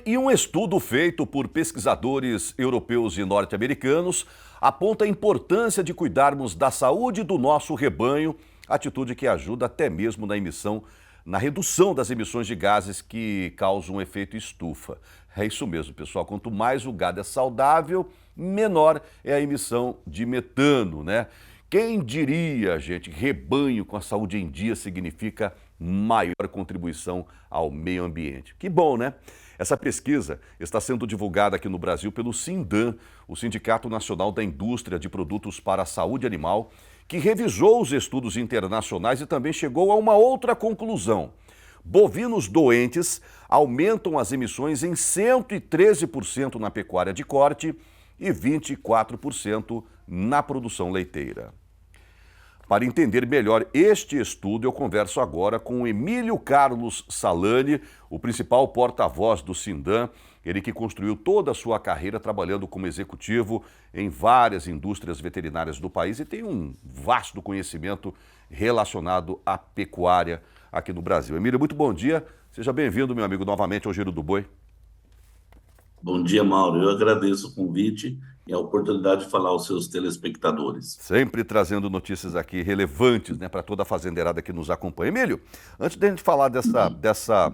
E um estudo feito por pesquisadores europeus e norte-americanos aponta a importância de cuidarmos da saúde do nosso rebanho, atitude que ajuda até mesmo na redução das emissões de gases que causam efeito estufa. É isso mesmo, pessoal. Quanto mais o gado é saudável, menor é a emissão de metano, né? Quem diria, gente, rebanho com a saúde em dia significa maior contribuição ao meio ambiente. Que bom, né? Essa pesquisa está sendo divulgada aqui no Brasil pelo Sindan, o Sindicato Nacional da Indústria de Produtos para a Saúde Animal, que revisou os estudos internacionais e também chegou a uma outra conclusão. Bovinos doentes aumentam as emissões em 113% na pecuária de corte e 24% na produção leiteira. Para entender melhor este estudo, eu converso agora com o Emílio Carlos Salani, o principal porta-voz do Sindan, ele que construiu toda a sua carreira trabalhando como executivo em várias indústrias veterinárias do país e tem um vasto conhecimento relacionado à pecuária aqui no Brasil. Emílio, muito bom dia. Seja bem-vindo, meu amigo, novamente ao Giro do Boi. Bom dia, Mauro. Eu agradeço o convite e a oportunidade de falar aos seus telespectadores. Sempre trazendo notícias aqui relevantes, né, para toda a fazendeirada que nos acompanha. Emílio, antes de a gente falar dessa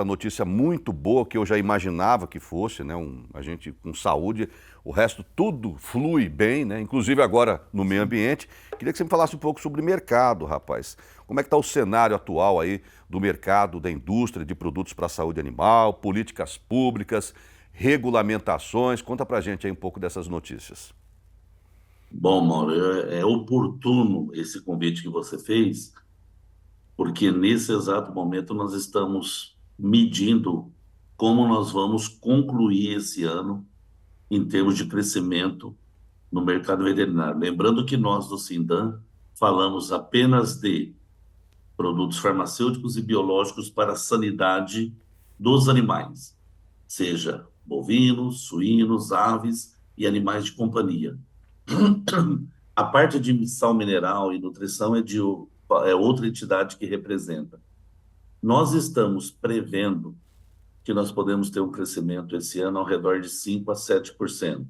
notícia muito boa, que eu já imaginava que fosse, né, a gente com saúde, o resto tudo flui bem, né, inclusive agora no meio ambiente. Queria que você me falasse um pouco sobre mercado, rapaz. Como é que está o cenário atual aí do mercado, da indústria de produtos para a saúde animal, políticas públicas, regulamentações? Conta pra gente aí um pouco dessas notícias. Bom, Mauro, é oportuno esse convite que você fez, porque nesse exato momento nós estamos medindo como nós vamos concluir esse ano em termos de crescimento no mercado veterinário. Lembrando que nós do Sindan falamos apenas de produtos farmacêuticos e biológicos para a sanidade dos animais, seja bovinos, suínos, aves e animais de companhia. A parte de sal mineral e nutrição é outra entidade que representa. Nós estamos prevendo que nós podemos ter um crescimento esse ano ao redor de 5 a 7%,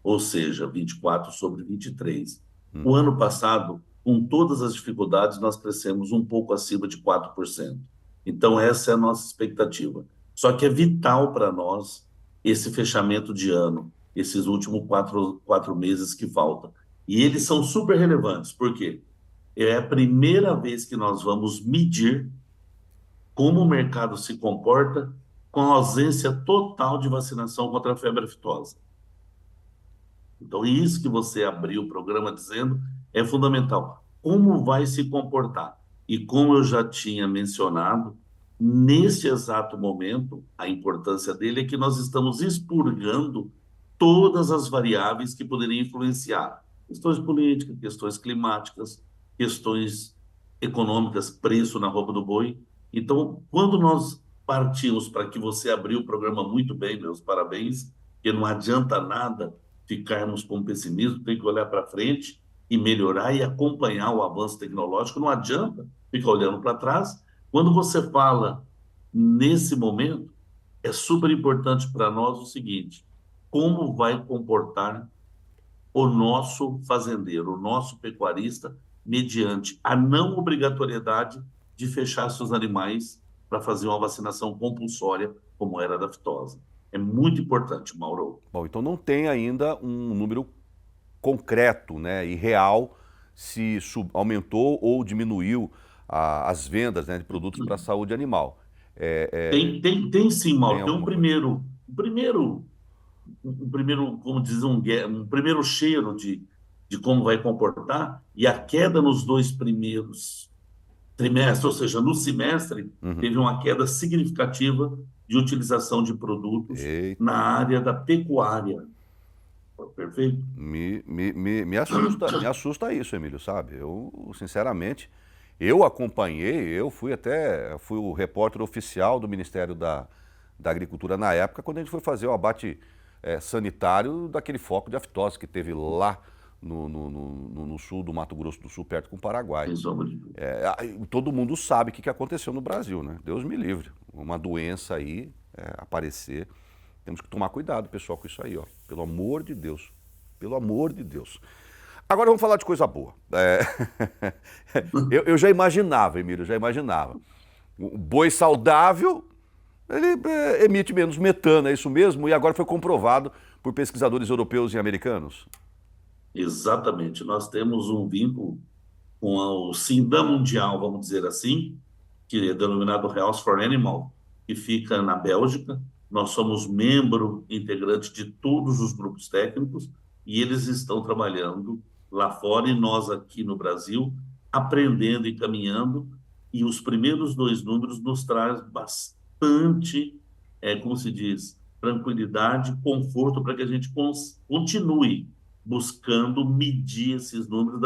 ou seja, 24 sobre 23. O ano passado, com todas as dificuldades, nós crescemos um pouco acima de 4%. Então, essa é a nossa expectativa. Só que é vital para nós esse fechamento de ano, esses últimos quatro meses que faltam. E eles são super relevantes, porque é a primeira vez que nós vamos medir como o mercado se comporta com a ausência total de vacinação contra a febre aftosa. Então, isso que você abriu o programa dizendo é fundamental. Como vai se comportar? E como eu já tinha mencionado, nesse exato momento, a importância dele é que nós estamos expurgando todas as variáveis que poderiam influenciar. Questões políticas, questões climáticas, questões econômicas, preço na roupa do boi. Então, quando nós partimos para que você abriu o programa muito bem, meus parabéns, porque não adianta nada ficarmos com pessimismo, tem que olhar para frente e melhorar e acompanhar o avanço tecnológico. Não adianta ficar olhando para trás. Quando você fala nesse momento, é super importante para nós o seguinte: como vai comportar o nosso fazendeiro, o nosso pecuarista, mediante a não obrigatoriedade de fechar seus animais para fazer uma vacinação compulsória, como era a da aftosa. É muito importante, Mauro. Bom, então não tem ainda um número concreto, né, e real se aumentou ou diminuiu as vendas, né, de produtos para a saúde animal. Tem sim, Tem Mauro. Tem alguma coisa? um primeiro, como diz, um primeiro cheiro de como vai comportar, e a queda nos dois primeiros trimestres, ou seja, no semestre, Uhum. teve uma queda significativa de utilização de produtos na Eita, área da pecuária. Perfeito? me assusta isso, Emílio, sabe? Eu, sinceramente, eu acompanhei, fui o repórter oficial do Ministério da Agricultura na época, quando a gente foi fazer o abate sanitário daquele foco de aftosa que teve lá no sul do Mato Grosso do Sul, perto com o Paraguai. Sem sombra de dúvida. Todo mundo sabe o que aconteceu no Brasil, né? Deus me livre. Uma doença aí aparecer. Temos que tomar cuidado, pessoal, com isso aí, ó. Pelo amor de Deus. Pelo amor de Deus. Agora vamos falar de coisa boa. Eu já imaginava, Emílio, já imaginava. O boi saudável, ele emite menos metano, é isso mesmo? E agora foi comprovado por pesquisadores europeus e americanos? Exatamente. Nós temos um vínculo com o SINDA Mundial, vamos dizer assim, que é denominado Health for Animal, que fica na Bélgica. Nós somos membro integrante de todos os grupos técnicos e eles estão trabalhando lá fora e nós aqui no Brasil, aprendendo e caminhando. E os primeiros dois números nos traz bastante, como se diz, tranquilidade, conforto para que a gente continue buscando medir esses números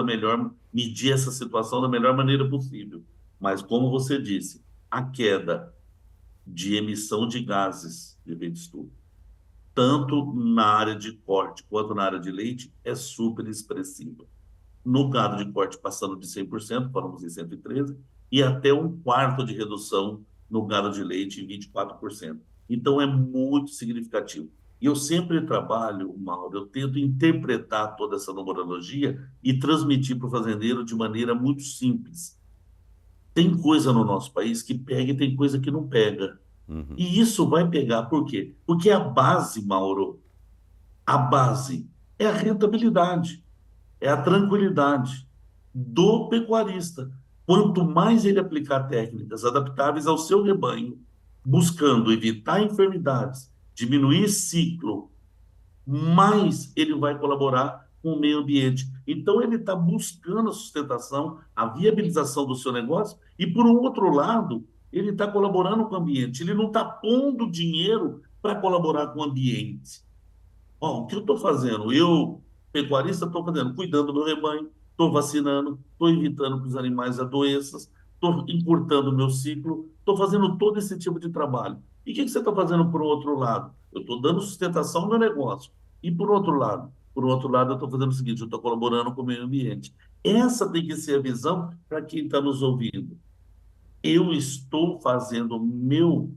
medir essa situação da melhor maneira possível. Mas, como você disse, a queda de emissão de gases de efeito estufa, tanto na área de corte quanto na área de leite, é super expressiva. No gado de corte, passando de 100%, falamos em 113%, e até um quarto de redução no gado de leite, em 24%. Então, é muito significativo. E eu sempre trabalho, Mauro, eu tento interpretar toda essa numerologia e transmitir para o fazendeiro de maneira muito simples. Tem coisa no nosso país que pega e tem coisa que não pega. Uhum. E isso vai pegar por quê? Porque a base, Mauro, a base é a rentabilidade, é a tranquilidade do pecuarista. Quanto mais ele aplicar técnicas adaptáveis ao seu rebanho, buscando evitar enfermidades, diminuir ciclo, mais ele vai colaborar com o meio ambiente. Então, ele está buscando a sustentação, a viabilização do seu negócio, e, por um outro lado, ele está colaborando com o ambiente. Ele não está pondo dinheiro para colaborar com o ambiente. Ó, o que eu estou fazendo? Eu, pecuarista, estou fazendo, cuidando do meu rebanho, estou vacinando, estou evitando que os animais adoeçam, estou encurtando o meu ciclo, estou fazendo todo esse tipo de trabalho. E o que você está fazendo por outro lado? Eu estou dando sustentação ao meu negócio. E por outro lado, eu estou fazendo o seguinte, eu estou colaborando com o meio ambiente. Essa tem que ser a visão para quem está nos ouvindo. Eu estou fazendo o meu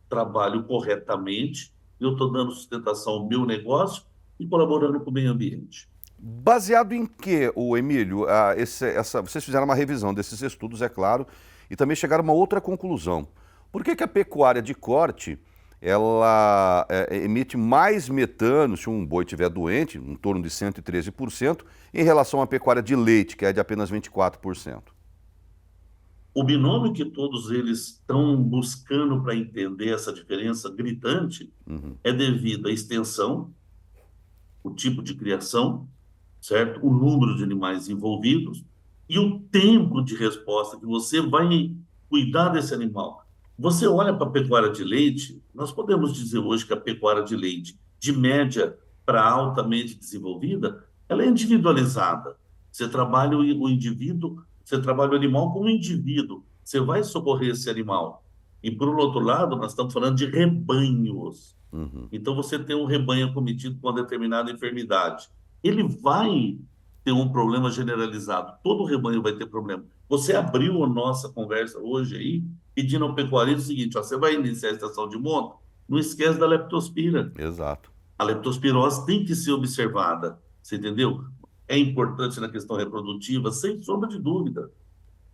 trabalho corretamente, eu estou dando sustentação ao meu negócio e colaborando com o meio ambiente. Baseado em que, o Emílio, vocês fizeram uma revisão desses estudos, é claro, e também chegaram a uma outra conclusão. Por que a pecuária de corte ela emite mais metano se um boi estiver doente, em torno de 113%, em relação à pecuária de leite, que é de apenas 24%? O binômio que todos eles estão buscando para entender essa diferença gritante Uhum. é devido à extensão, o tipo de criação, certo? O número de animais envolvidos e o tempo de resposta que você vai cuidar desse animal. Você olha para a pecuária de leite, nós podemos dizer hoje que a pecuária de leite, de média para altamente desenvolvida, ela é individualizada. Você trabalha o indivíduo, você trabalha o animal como indivíduo, você vai socorrer esse animal. E, por outro lado, nós estamos falando de rebanhos. Uhum. Então, você tem um rebanho acometido com uma determinada enfermidade. Ele vai ter um problema generalizado. Todo rebanho vai ter problema. Você abriu a nossa conversa hoje aí, pedindo ao pecuarista o seguinte: ó, você vai iniciar a estação de monta, não esquece da leptospira. Exato. A leptospirose tem que ser observada, você entendeu? É importante na questão reprodutiva, sem sombra de dúvida.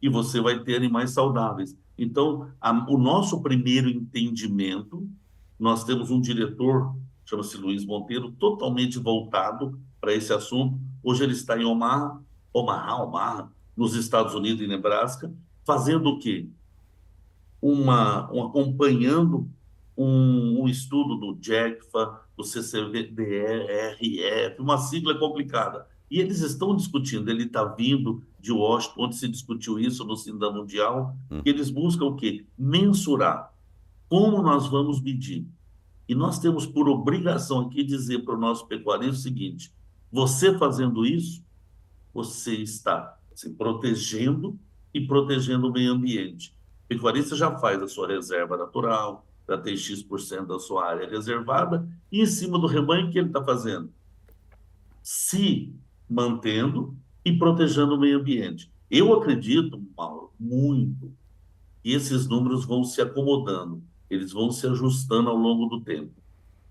E você vai ter animais saudáveis. Então, o nosso primeiro entendimento, nós temos um diretor, chama-se Luiz Monteiro, totalmente voltado para esse assunto. Hoje ele está em Omaha, nos Estados Unidos, em Nebraska, fazendo o quê? Acompanhando um estudo do JECFA, do CCVDRF, uma sigla complicada. E eles estão discutindo, ele está vindo de Washington, onde se discutiu isso no SINDA Mundial, e eles buscam o quê? Mensurar. Como nós vamos medir? E nós temos por obrigação aqui dizer para o nosso pecuarista o seguinte: você fazendo isso, você está se protegendo e protegendo o meio ambiente. O pecuarista já faz a sua reserva natural, já tem X% da sua área reservada, e em cima do rebanho, o que ele está fazendo? Se mantendo e protegendo o meio ambiente. Eu acredito, Mauro, muito, que esses números vão se acomodando. eles vão se ajustando ao longo do tempo.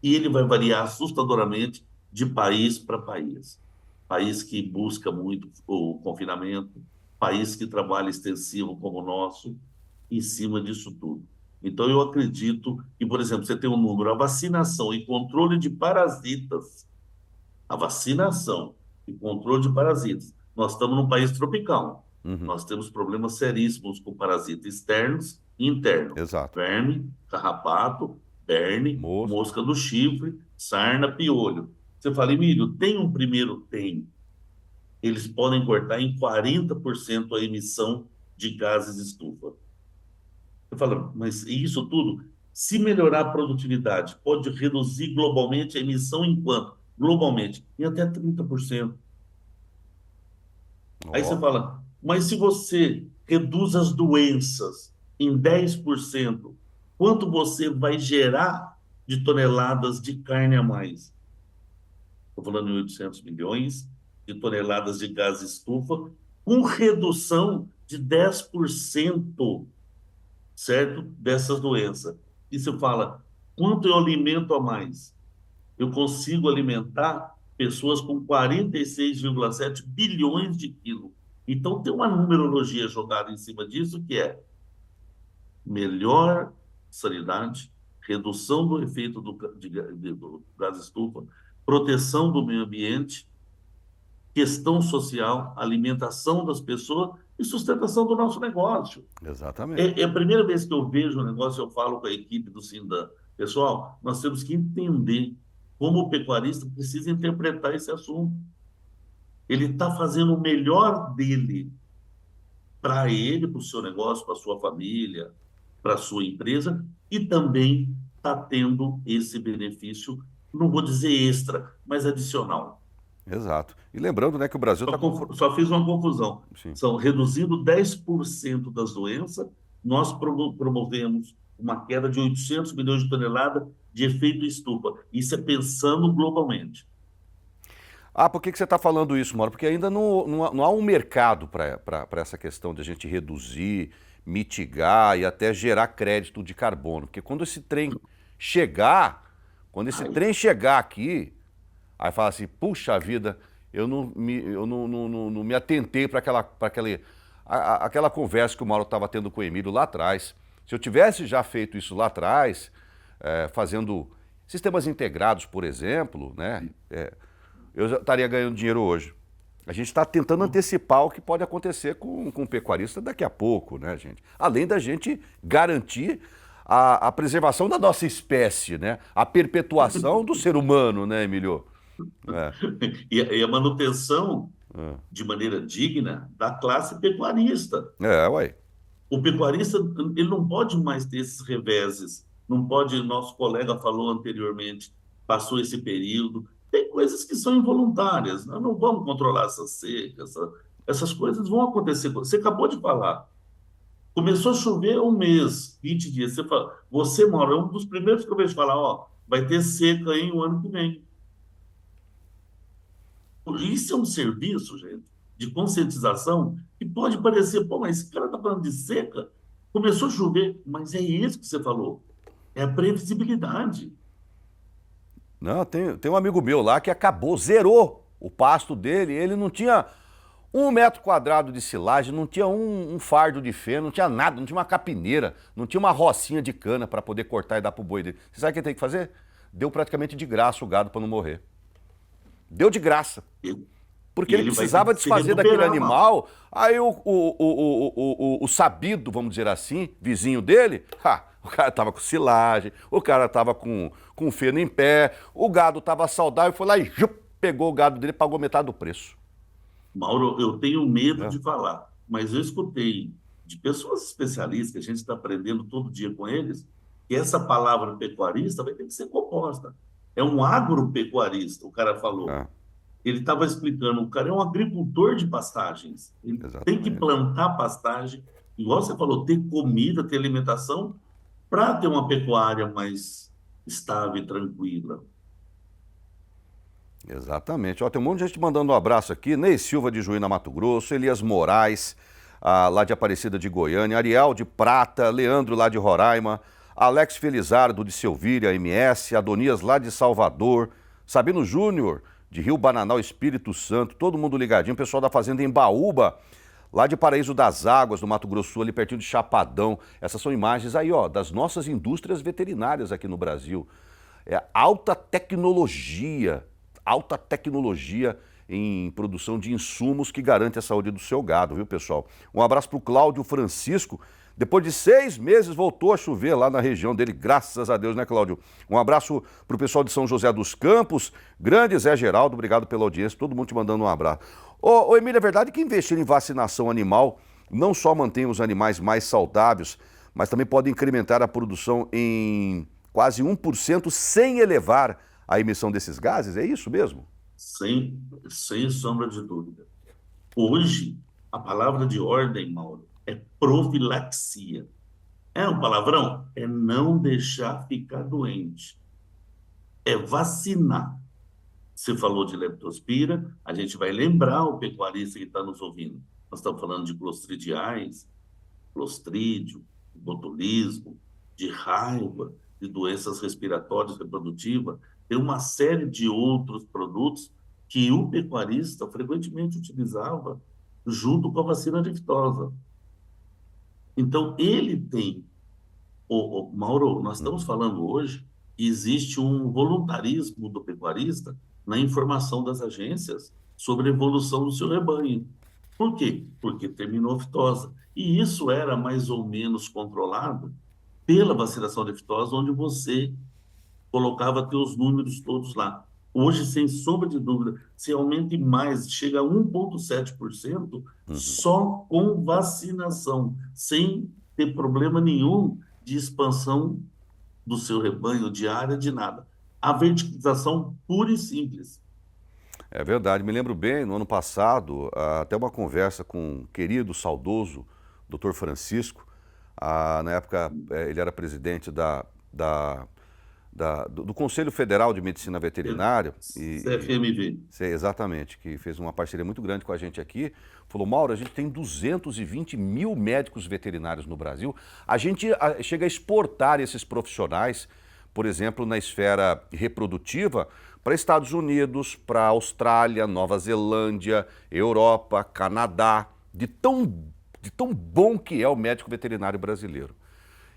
E ele vai variar assustadoramente de país para país. País que busca muito o confinamento, país que trabalha extensivo como o nosso, em cima disso tudo. Então, eu acredito que, por exemplo, você tem um número, a vacinação e controle de parasitas, a vacinação e controle de parasitas. Nós estamos num país tropical. Uhum. Nós temos problemas seríssimos com parasitas externos e internos. Exato. Verme, carrapato, berne, Mosca. mosca do chifre, sarna, piolho. Você fala, Emílio, tem um primeiro? Tem. Eles podem cortar em 40% a emissão de gases de estufa. Você fala, mas isso tudo, se melhorar a produtividade, pode reduzir globalmente a emissão em quanto? Globalmente, em até 30%. Aí você Ó, fala, mas se você reduz as doenças em 10%, quanto você vai gerar de toneladas de carne a mais? Estou falando em 800 milhões de toneladas de gás estufa, com redução de 10%, certo? Dessas doenças. E você fala, quanto eu alimento a mais? Eu consigo alimentar pessoas com 46,7 bilhões de quilos. Então, tem uma numerologia jogada em cima disso que é melhor sanidade, redução do efeito do gás estufa, proteção do meio ambiente, questão social, alimentação das pessoas e sustentação do nosso negócio. exatamente. É a primeira vez que eu vejo o negócio, eu falo com a equipe do Sindan. Pessoal, nós temos que entender como o pecuarista precisa interpretar esse assunto. Ele está fazendo o melhor dele para ele, para o seu negócio, para a sua família, para a sua empresa, e também está tendo esse benefício, não vou dizer extra, mas adicional. Exato. E lembrando, né, que o Brasil está com... Só fiz uma confusão. Sim. São reduzindo 10% das doenças, nós promovemos uma queda de 800 milhões de toneladas de efeito estufa. Isso é pensando globalmente. Ah, por que que você está falando isso, Mauro? Porque ainda não há um mercado para essa questão de a gente reduzir, mitigar e até gerar crédito de carbono. Porque quando esse trem chegar, aqui, aí fala assim, puxa vida, eu não me atentei para aquela conversa que o Mauro estava tendo com o Emílio lá atrás. Se eu tivesse já feito isso lá atrás, fazendo sistemas integrados, por exemplo, né, eu já estaria ganhando dinheiro hoje. A gente está tentando antecipar o que pode acontecer com o pecuarista daqui a pouco, né, gente? Além da gente garantir a preservação da nossa espécie, né? A perpetuação do ser humano, né, Emílio? E a manutenção de maneira digna da classe pecuarista. Ué. O pecuarista, ele não pode mais ter esses reveses, não pode, nosso colega falou anteriormente, passou esse período. Tem coisas que são involuntárias, nós não vamos controlar essa seca, essas coisas vão acontecer. Você acabou de falar, começou a chover um mês, 20 dias. Você Mauro, é um dos primeiros que eu vejo falar, ó, vai ter seca aí o ano que vem. Isso é um serviço, gente, de conscientização que pode parecer, pô, mas esse cara está falando de seca, começou a chover, mas é isso que você falou, é a previsibilidade. Não, tem um amigo meu lá que zerou o pasto dele, ele não tinha 1 metro quadrado de silagem, não tinha um fardo de feno, não tinha nada, não tinha uma capineira, não tinha uma rocinha de cana para poder cortar e dar pro boi dele. Você sabe o que ele tem que fazer? Deu praticamente de graça o gado para não morrer. Deu de graça. Porque ele precisava desfazer daquele animal. Aí o sabido, vamos dizer assim, vizinho dele, o cara tava com silagem, o cara tava com feno em pé, o gado tava saudável, foi lá e pegou o gado dele e pagou metade do preço. Mauro, eu tenho medo de falar, mas eu escutei de pessoas especialistas, que a gente está aprendendo todo dia com eles, que essa palavra pecuarista vai ter que ser composta. É um agropecuarista, o cara falou. Ele estava explicando, o cara é um agricultor de pastagens. Ele tem que plantar pastagem, igual você falou, ter comida, ter alimentação, para ter uma pecuária mais estável e tranquila. Exatamente. Ó, tem um monte de gente mandando um abraço aqui. Ney Silva de Juína, Mato Grosso, Elias Moraes, lá de Aparecida de Goiânia, Ariel de Prata, Leandro lá de Roraima, Alex Felizardo de Selvíria, MS, Adonias lá de Salvador, Sabino Júnior de Rio Bananal, Espírito Santo, todo mundo ligadinho, pessoal da fazenda Embaúba, lá de Paraíso das Águas, no Mato Grosso, ali pertinho de Chapadão. Essas são imagens aí, ó, das nossas indústrias veterinárias aqui no Brasil. É alta tecnologia em produção de insumos que garante a saúde do seu gado, viu, pessoal? Um abraço para o Cláudio Francisco. Depois de 6 meses voltou a chover lá na região dele, graças a Deus, né, Cláudio? Um abraço para o pessoal de São José dos Campos, grande Zé Geraldo, obrigado pela audiência, todo mundo te mandando um abraço. Ô Emílio, é verdade que investir em vacinação animal não só mantém os animais mais saudáveis, mas também pode incrementar a produção em quase 1% sem elevar a emissão desses gases? É isso mesmo? Sem sombra de dúvida. Hoje, a palavra de ordem, Mauro, é profilaxia. É um palavrão? É não deixar ficar doente. É vacinar. Você falou de leptospira, a gente vai lembrar o pecuarista que está nos ouvindo. Nós estamos falando de clostridiais, clostrídio, botulismo, de raiva, de doenças respiratórias reprodutivas. Tem uma série de outros produtos que o pecuarista frequentemente utilizava junto com a vacina diftosa. Então, ele tem Mauro, nós estamos falando hoje que existe um voluntarismo do pecuarista na informação das agências sobre a evolução do seu rebanho. Por quê? Porque terminou a fitosa. E isso era mais ou menos controlado pela vacinação de fitosa, onde você colocava teus números todos lá. Hoje, sem sombra de dúvida, se aumente mais, chega a 1,7% só com vacinação, sem ter problema nenhum de expansão do seu rebanho, de área, de nada. A verticalização pura e simples. É verdade, me lembro bem, no ano passado, até uma conversa com um querido, saudoso Dr. Francisco, na época ele era presidente do Conselho Federal de Medicina Veterinária. CFMV. Exatamente, que fez uma parceria muito grande com a gente aqui. Falou, Mauro, a gente tem 220 mil médicos veterinários no Brasil. A gente chega a exportar esses profissionais, por exemplo, na esfera reprodutiva, para Estados Unidos, para Austrália, Nova Zelândia, Europa, Canadá, de tão bom que é o médico veterinário brasileiro.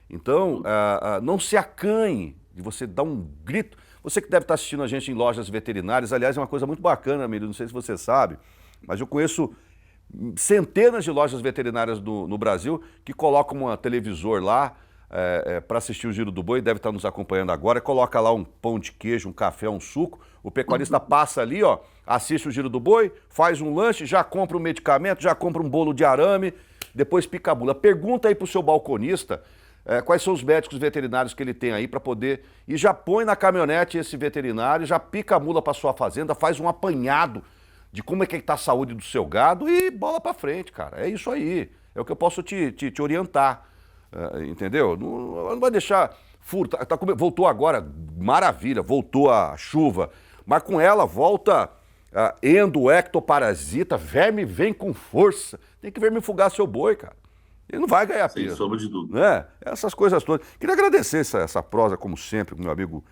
Então, não se acanhe de você dar um grito. Você que deve estar assistindo a gente em lojas veterinárias, aliás, é uma coisa muito bacana, Emílio, não sei se você sabe, mas eu conheço centenas de lojas veterinárias no Brasil que colocam um televisor lá para assistir o Giro do Boi, deve estar nos acompanhando agora, coloca lá um pão de queijo, um café, um suco, o pecuarista passa ali, ó, assiste o Giro do Boi, faz um lanche, já compra um medicamento, já compra um bolo de arame, depois pica a bula. Pergunta aí pro seu balconista quais são os médicos veterinários que ele tem aí para poder... E já põe na caminhonete esse veterinário, já pica a mula para sua fazenda, faz um apanhado de como é que está a saúde do seu gado e bola para frente, cara. É isso aí. É o que eu posso te orientar. Entendeu? Não vai deixar furto. Voltou agora, maravilha, voltou a chuva, mas com ela volta ectoparasita, verme vem com força. Tem que vermifugar seu boi, cara. Ele não vai ganhar peso. Sem sombra de dúvida. Né? Essas coisas todas. Queria agradecer essa prosa, como sempre, com meu amigo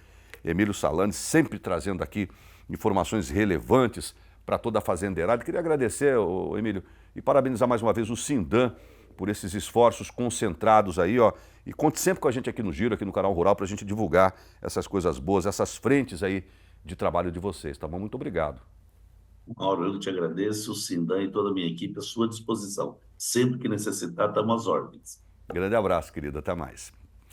Emílio Salani, sempre trazendo aqui informações relevantes para toda a fazendeirada. Queria agradecer, Emílio, e parabenizar mais uma vez o Sindan por esses esforços concentrados aí, ó. E conte sempre com a gente aqui no Giro, aqui no Canal Rural, para a gente divulgar essas coisas boas, essas frentes aí de trabalho de vocês, tá bom? Muito obrigado. Mauro, eu te agradeço, o Sindan e toda a minha equipe à sua disposição. Sempre que necessitar, estamos às ordens. Grande abraço, querido. Até mais.